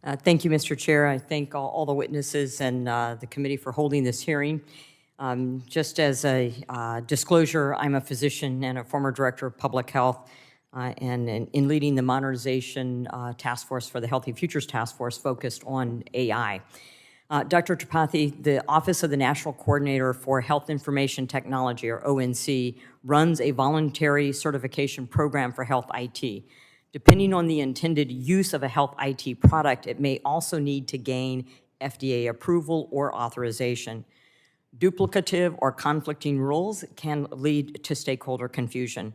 Thank you, Mr. Chair. I thank all the witnesses and the committee for holding this hearing. Just as a disclosure, I'm a physician and a former director of public health, and in leading the modernization task force for the Healthy Futures Task Force focused on AI. Dr. Tripathi, the Office of the National Coordinator for Health Information Technology, or ONC, runs a voluntary certification program for health IT. Depending on the intended use of a health IT product, it may also need to gain FDA approval or authorization. Duplicative or conflicting rules can lead to stakeholder confusion.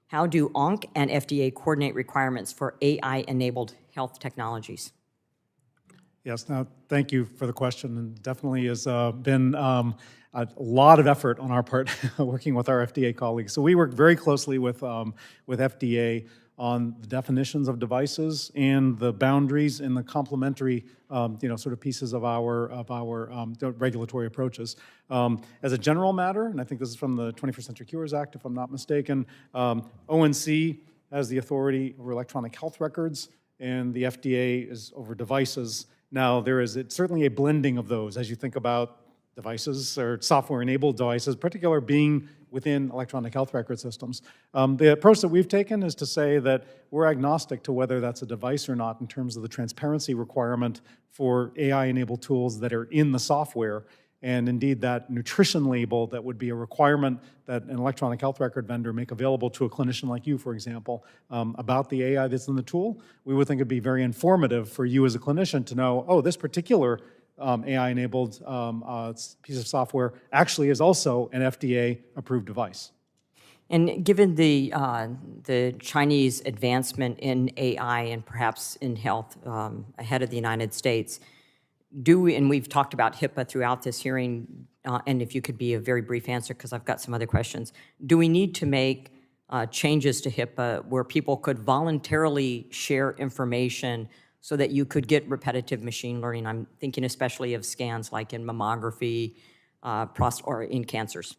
How do ONC and FDA coordinate requirements for AI-enabled health technologies? Yes, now, thank you for the question, and definitely has been a lot of effort on our part working with our FDA colleagues. So we work very closely with FDA on the definitions of devices and the boundaries and the complementary, sort of pieces of our regulatory approaches. As a general matter, and I think this is from the 21st Century Cures Act, if I'm not mistaken, ONC has the authority over electronic health records, and the FDA is over devices. Now, it's certainly a blending of those as you think about devices or software-enabled devices, particularly being within electronic health record systems. The approach that we've taken is to say that we're agnostic to whether that's a device or not in terms of the transparency requirement for AI-enabled tools that are in the software. And indeed, that nutrition label that would be a requirement that an electronic health record vendor make available to a clinician like you, for example, about the AI that's in the tool, we would think it'd be very informative for you as a clinician to know, oh, this particular AI-enabled piece of software actually is also an FDA-approved device. And given the Chinese advancement in AI and perhaps in health ahead of the United States, and we've talked about HIPAA throughout this hearing, and if you could be a very brief answer because I've got some other questions, do we need to make changes to HIPAA where people could voluntarily share information so that you could get repetitive machine learning? I'm thinking especially of scans like in mammography or in cancers.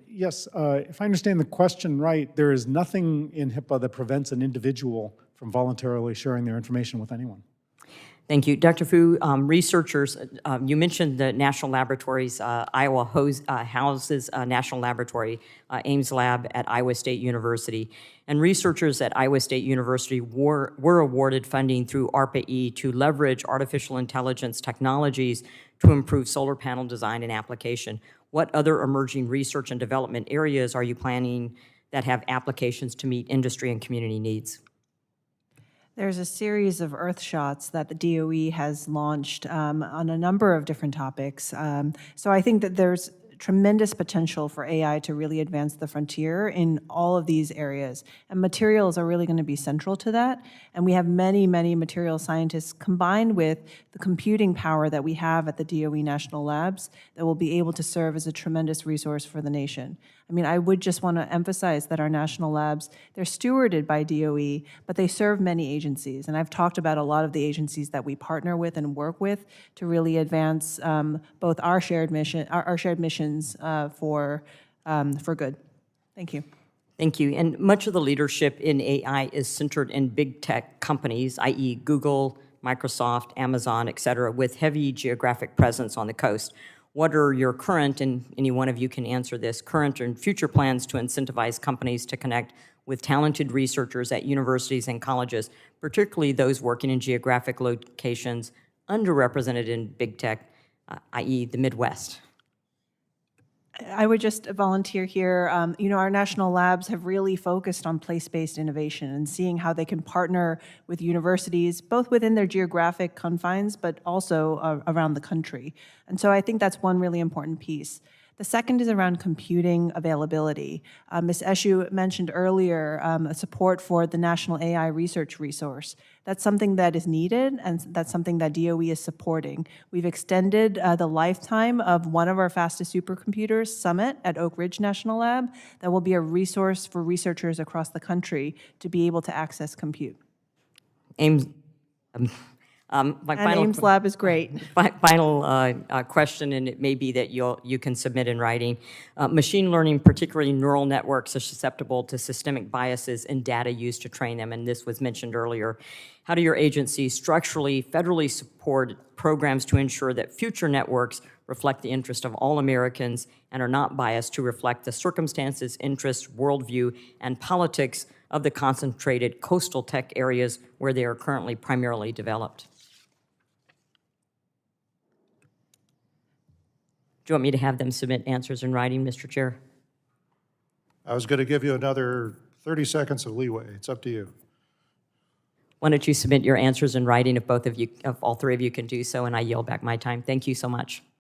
Yes, if I understand the question right, there is nothing in HIPAA that prevents an individual from voluntarily sharing their information with anyone. Thank you. Dr. Fu, researchers, you mentioned the national laboratories. Iowa houses a national laboratory, Ames Lab at Iowa State University. And researchers at Iowa State University were awarded funding through ARPA-E to leverage artificial intelligence technologies to improve solar panel design and application. What other emerging research and development areas are you planning that have applications to meet industry and community needs? There's a series of Earth shots that the DOE has launched on a number of different topics. So I think that there's tremendous potential for AI to really advance the frontier in all of these areas. And materials are really going to be central to that. And we have many, many material scientists combined with the computing power that we have at the DOE National Labs that will be able to serve as a tremendous resource for the nation. I mean, I would just want to emphasize that our national labs, they're stewarded by DOE, but they serve many agencies. And I've talked about a lot of the agencies that we partner with and work with to really advance both our shared missions for good. Thank you. Thank you. And much of the leadership in AI is centered in big tech companies, i.e. Google, Microsoft, Amazon, et cetera, with heavy geographic presence on the coast. What are your current, and any one of you can answer this, current and future plans to incentivize companies to connect with talented researchers at universities and colleges, particularly those working in geographic locations underrepresented in big tech, i.e. the Midwest? I would just volunteer here. Our national labs have really focused on place-based innovation and seeing how they can partner with universities, both within their geographic confines, but also around the country. And so I think that's one really important piece. The second is around computing availability. Ms. Eshu mentioned earlier support for the National AI Research Resource. That's something that is needed, and that's something that DOE is supporting. We've extended the lifetime of one of our fastest supercomputers, Summit, at Oak Ridge National Lab. That will be a resource for researchers across the country to be able to access compute. Ames, My And Ames Lab is great. Final question, and it may be that you can submit in writing. Machine learning, particularly neural networks, are susceptible to systemic biases in data used to train them, and this was mentioned earlier. How do your agencies structurally, federally support programs to ensure that future networks reflect the interest of all Americans and are not biased to reflect the circumstances, interests, worldview, and politics of the concentrated coastal tech areas where they are currently primarily developed? Do you want me to have them submit answers in writing, Mr. Chair? I was going to give you another 30 seconds of leeway. It's up to you. Why don't you submit your answers in writing if both of you, if all three of you can do so, and I yield back my time. Thank you so much.